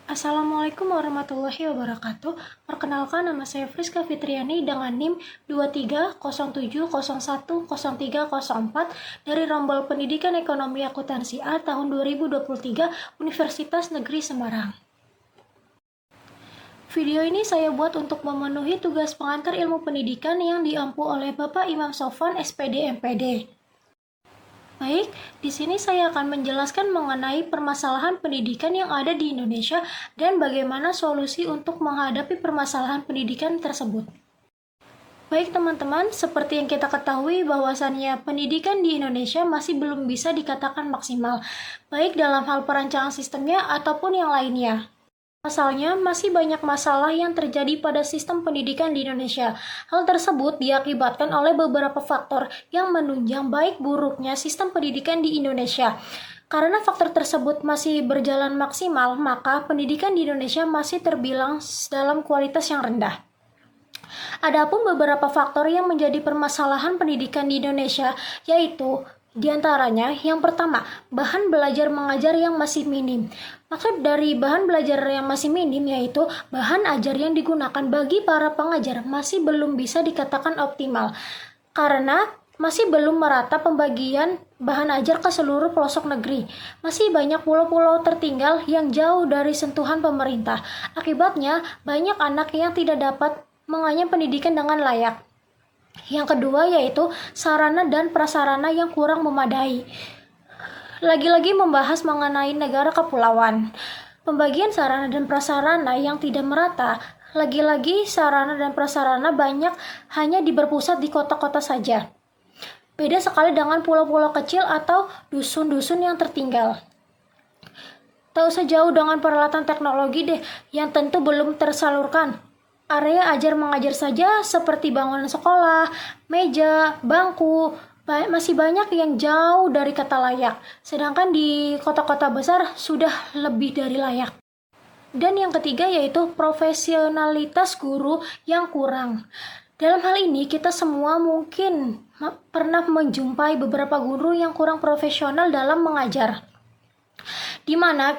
Assalamualaikum warahmatullahi wabarakatuh. Perkenalkan, nama saya Friska Fitriani dengan NIM 2307010304 dari Rombol Pendidikan Ekonomi Akuntansi A tahun 2023 Universitas Negeri Semarang. Video ini saya buat untuk memenuhi tugas pengantar ilmu pendidikan yang diampu oleh Bapak Imam Sofwan, SPD MPD. Baik, di sini saya akan menjelaskan mengenai permasalahan pendidikan yang ada di Indonesia dan bagaimana solusi untuk menghadapi permasalahan pendidikan tersebut. Baik teman-teman, seperti yang kita ketahui bahwasannya pendidikan di Indonesia masih belum bisa dikatakan maksimal, baik dalam hal perancangan sistemnya ataupun yang lainnya. Pasalnya, masih banyak masalah yang terjadi pada sistem pendidikan di Indonesia. Hal tersebut diakibatkan oleh beberapa faktor yang menunjang baik buruknya sistem pendidikan di Indonesia. Karena faktor tersebut masih berjalan maksimal, maka pendidikan di Indonesia masih terbilang dalam kualitas yang rendah. Adapun beberapa faktor yang menjadi permasalahan pendidikan di Indonesia, yaitu di antaranya, yang pertama, bahan belajar mengajar yang masih minim. Maksud dari bahan belajar yang masih minim yaitu bahan ajar yang digunakan bagi para pengajar masih belum bisa dikatakan optimal. Karena masih belum merata pembagian bahan ajar ke seluruh pelosok negeri. Masih banyak pulau-pulau tertinggal yang jauh dari sentuhan pemerintah. Akibatnya, banyak anak yang tidak dapat mengenyam pendidikan dengan layak. Yang kedua yaitu sarana dan prasarana yang kurang memadai. Lagi-lagi membahas mengenai negara kepulauan. Pembagian sarana dan prasarana yang tidak merata. Lagi-lagi sarana dan prasarana banyak hanya berpusat di kota-kota saja. Beda sekali dengan pulau-pulau kecil atau dusun-dusun yang tertinggal. Tak usah jauh dengan peralatan teknologi deh yang tentu belum tersalurkan. Area ajar mengajar saja seperti bangunan sekolah, meja, bangku, masih banyak yang jauh dari kata layak. Sedangkan di kota-kota besar sudah lebih dari layak. Dan yang ketiga yaitu profesionalitas guru yang kurang. Dalam hal ini kita semua mungkin pernah menjumpai beberapa guru yang kurang profesional dalam mengajar. Di mana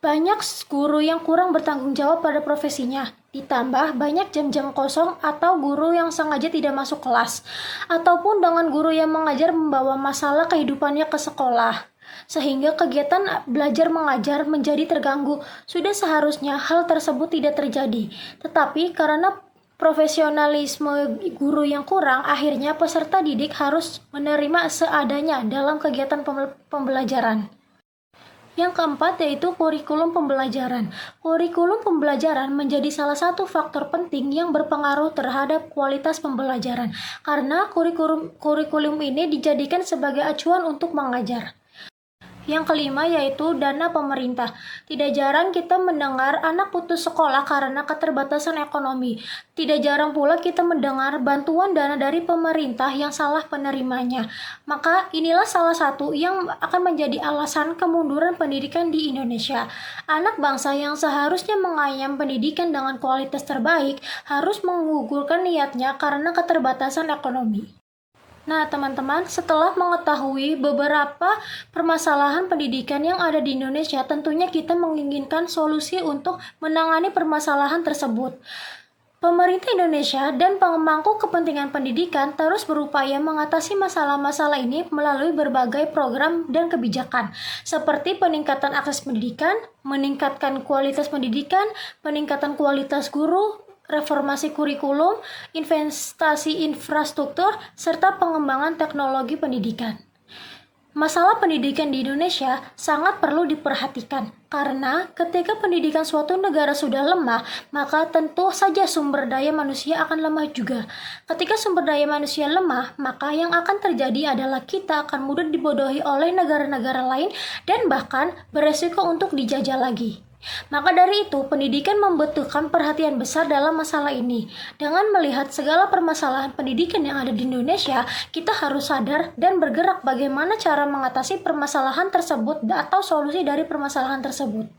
banyak guru yang kurang bertanggung jawab pada profesinya, ditambah banyak jam-jam kosong atau guru yang sengaja tidak masuk kelas, ataupun dengan guru yang mengajar membawa masalah kehidupannya ke sekolah, sehingga kegiatan belajar mengajar menjadi terganggu. Sudah seharusnya hal tersebut tidak terjadi, tetapi karena profesionalisme guru yang kurang, akhirnya peserta didik harus menerima seadanya dalam kegiatan pembelajaran. Yang keempat yaitu kurikulum pembelajaran. Kurikulum pembelajaran menjadi salah satu faktor penting yang berpengaruh terhadap kualitas pembelajaran, karena kurikulum ini dijadikan sebagai acuan untuk mengajar. Yang kelima yaitu dana pemerintah. Tidak jarang kita mendengar anak putus sekolah karena keterbatasan ekonomi. Tidak jarang pula kita mendengar bantuan dana dari pemerintah yang salah penerimanya. Maka inilah salah satu yang akan menjadi alasan kemunduran pendidikan di Indonesia. Anak bangsa yang seharusnya mengayam pendidikan dengan kualitas terbaik harus menggugurkan niatnya karena keterbatasan ekonomi. Nah, teman-teman, setelah mengetahui beberapa permasalahan pendidikan yang ada di Indonesia, tentunya kita menginginkan solusi untuk menangani permasalahan tersebut. Pemerintah Indonesia dan pemangku kepentingan pendidikan terus berupaya mengatasi masalah-masalah ini melalui berbagai program dan kebijakan, seperti peningkatan akses pendidikan, meningkatkan kualitas pendidikan, peningkatan kualitas guru, reformasi kurikulum, investasi infrastruktur, serta pengembangan teknologi pendidikan. Masalah pendidikan di Indonesia sangat perlu diperhatikan, karena ketika pendidikan suatu negara sudah lemah, maka tentu saja sumber daya manusia akan lemah juga. Ketika sumber daya manusia lemah, maka yang akan terjadi adalah kita akan mudah dibodohi oleh negara-negara lain dan bahkan beresiko untuk dijajah lagi. Maka dari itu, pendidikan membutuhkan perhatian besar dalam masalah ini. Dengan melihat segala permasalahan pendidikan yang ada di Indonesia, kita harus sadar dan bergerak bagaimana cara mengatasi permasalahan tersebut atau solusi dari permasalahan tersebut.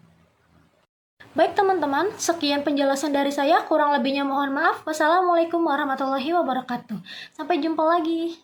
Baik teman-teman, sekian penjelasan dari saya. Kurang lebihnya mohon maaf. Wassalamualaikum warahmatullahi wabarakatuh. Sampai jumpa lagi.